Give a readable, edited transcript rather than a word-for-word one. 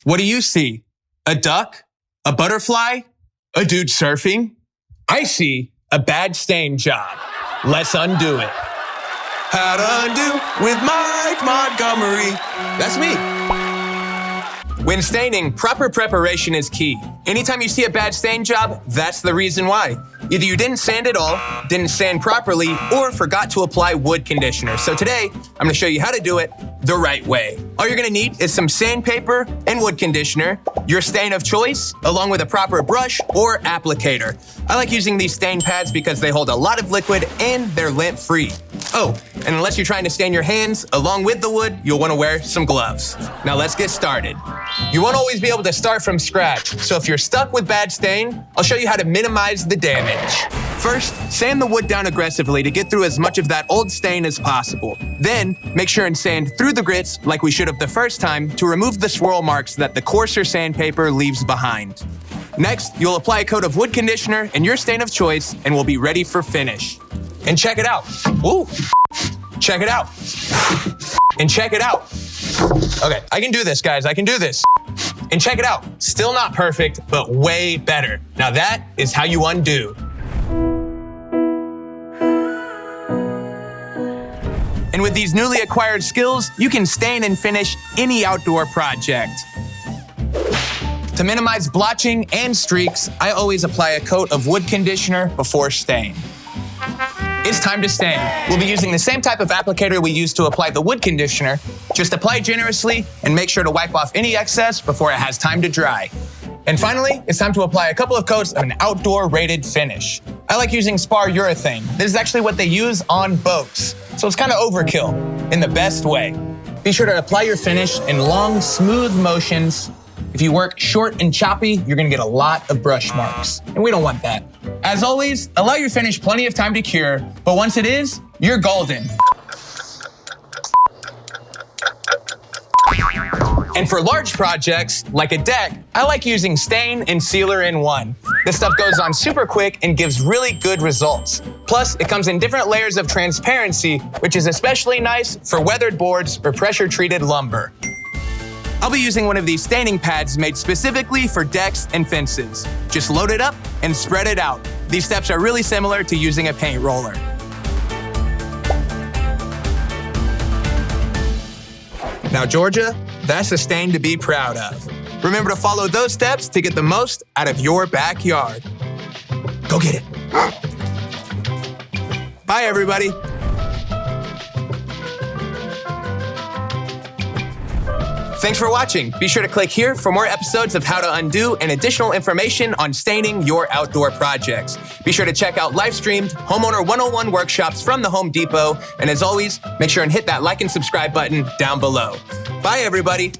What do you see? A duck? A butterfly? A dude surfing? I see a bad stain job. Let's undo it. How to undo with Mike Montgomery. That's me. When staining, proper preparation is key. Anytime you see a bad stain job, that's the reason why. Either you didn't sand at all, didn't sand properly, or forgot to apply wood conditioner. So today, I'm gonna show you how to do it the right way. All you're gonna need is some sandpaper and wood conditioner, your stain of choice, along with a proper brush or applicator. I like using these stain pads because they hold a lot of liquid and they're lint-free. Oh, and unless you're trying to stain your hands along with the wood, you'll wanna wear some gloves. Now let's get started. You won't always be able to start from scratch, so if you're stuck with bad stain, I'll show you how to minimize the damage. First, sand the wood down aggressively to get through as much of that old stain as possible. Then, make sure and sand through the grits like we should have the first time to remove the swirl marks that the coarser sandpaper leaves behind. Next, you'll apply a coat of wood conditioner and your stain of choice and we'll be ready for finish. And check it out. Ooh. Check it out. And check it out. Okay, I can do this, guys. I can do this. And check it out. Still not perfect, but way better. Now that is how you undo. And with these newly acquired skills, you can stain and finish any outdoor project. To minimize blotching and streaks, I always apply a coat of wood conditioner before stain. It's time to stain. We'll be using the same type of applicator we used to apply the wood conditioner. Just apply generously and make sure to wipe off any excess before it has time to dry. And finally, it's time to apply a couple of coats of an outdoor rated finish. I like using spar urethane. This is actually what they use on boats. So it's kind of overkill in the best way. Be sure to apply your finish in long, smooth motions. If you work short and choppy, you're gonna get a lot of brush marks, and we don't want that. As always, allow your finish plenty of time to cure, but once it is, you're golden. And for large projects, like a deck, I like using stain and sealer in one. This stuff goes on super quick and gives really good results. Plus, it comes in different layers of transparency, which is especially nice for weathered boards or pressure-treated lumber. I'll be using one of these staining pads made specifically for decks and fences. Just load it up and spread it out. These steps are really similar to using a paint roller. Now, Georgia, that's a stain to be proud of. Remember to follow those steps to get the most out of your backyard. Go get it. Bye, everybody. Thanks for watching. Be sure to click here for more episodes of How to Undo and additional information on staining your outdoor projects. Be sure to check out live-streamed Homeowner 101 workshops from the Home Depot. And as always, make sure and hit that like and subscribe button down below. Bye, everybody.